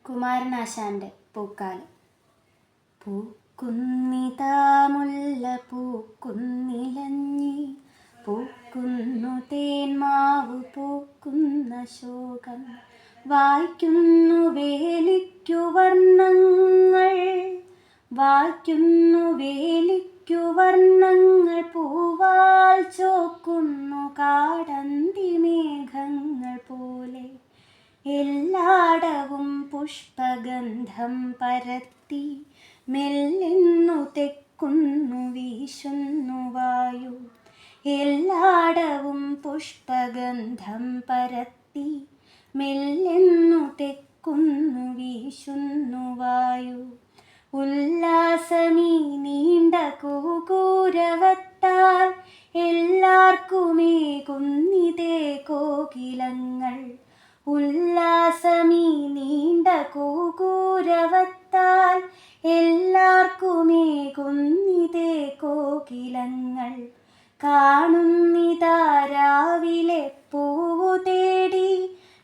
കുമാരനാശാൻ്റെ പൂക്കാലം. പൂക്കുന്നിതാ മുല്ല പൂക്കുന്നിലഞ്ഞി, പൂക്കുന്നു തേന്മാവ് പൂക്കുന്ന ശോകം, വായിക്കുന്നു വേലിക്കു വർണ്ണങ്ങൾ, വായിക്കുന്നു വേലിക്കു വർണ്ണങ്ങൾ, പൂവാൽ ചോക്കുന്നു കാടന്തി മേഘങ്ങൾ പോലെ. എല്ലാടവും പുഷ്പഗന്ധം പരത്തി, മെല്ലെന്നു തെക്കുന്നു വീശുന്നു വായു. എല്ലാടവും പുഷ്പഗന്ധം പരത്തി, മെല്ലെന്നു തെക്കുന്നു വീശുന്നു വായു. ഉല്ലാസമീ നീണ്ട കൂകൂരവത്താൽ എല്ലാവർക്കുമേകുന്നിതേ കോകിലങ്ങൾ. ഉല്ലാസമീ നീണ്ട കൂകൂരവത്താൽ എല്ലാവർക്കുമേകുന്നിതേ കോകിലങ്ങൾ. കാണുന്നിതാ രാവിലെ പൂവു തേടി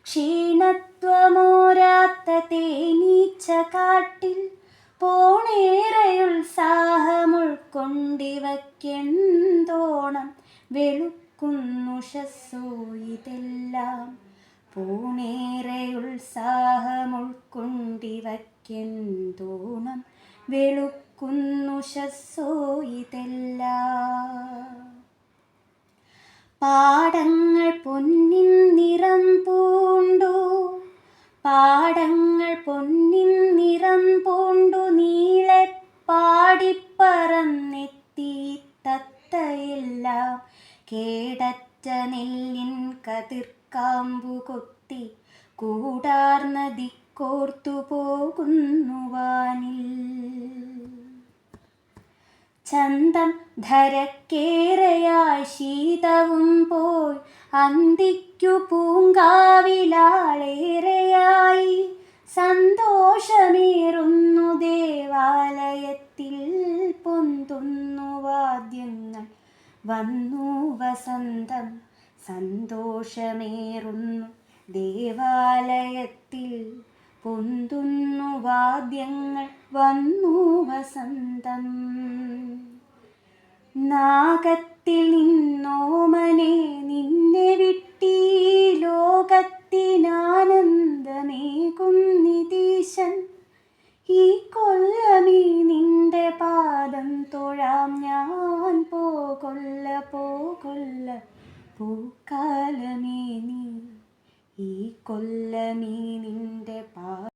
ക്ഷീണത്വമോരാത്ത തേനീച്ച കാട്ടിൽ, പോണേറെയുത്സാഹമുൾക്കൊണ്ടിവയ്ക്കെന്തോണം വെളുക്കുന്നുഷസ്സോ ഇതെല്ലാം. പൂണേറെയുത്സാഹമുൾക്കൊണ്ടിവയ്ക്കെന്തോണം വെളുക്കുന്നുഷസ്സോ ഇതെല്ലാം. പാടങ്ങൾ പൊന്നിൻ നിറം പൂണ്ടു, പാടങ്ങൾ പൊന്നിൻ നിറം പൂണ്ടു, നീളെ പാടിപ്പറന്നെത്തി തത്തയെല്ലാം. കേടറ്റ നെല്ലിൻ കതിർക്കാമ്പു കൊത്തി കൂടാർന്ന ദിക്കോർത്തു പോകുന്നു വാനിൽ. ചന്തം ധരക്കേറെയായി ശീതവും പോയി, അന്തിക്കു പൂങ്കാവിലാളേറെയായി. സന്തോഷമേറുന്നു ദേവാലയത്തിൽ, പൊന്തുന്നു വാദ്യങ്ങൾ, വന്നു വസന്തം. സന്തോഷമേറുന്നു ദേവാലയത്തിൽ, പൊന്തുന്നു വാദ്യങ്ങൾ, വന്നു വസന്തം. നാഗത്തിൽ നിന്നോമനെ നിന്നെ വിട്ടീ ലോകത്തിനാനന്ദമേകുന്നിതീശൻ. ഈ കൊല്ലമീ നിന്റെ പാദം തൊഴാം ഞാൻ, പോകൊല്ല പോകൊല്ല പൂക്കാലമേ നീ. ഈ കൊല്ലമീ നിന്റെ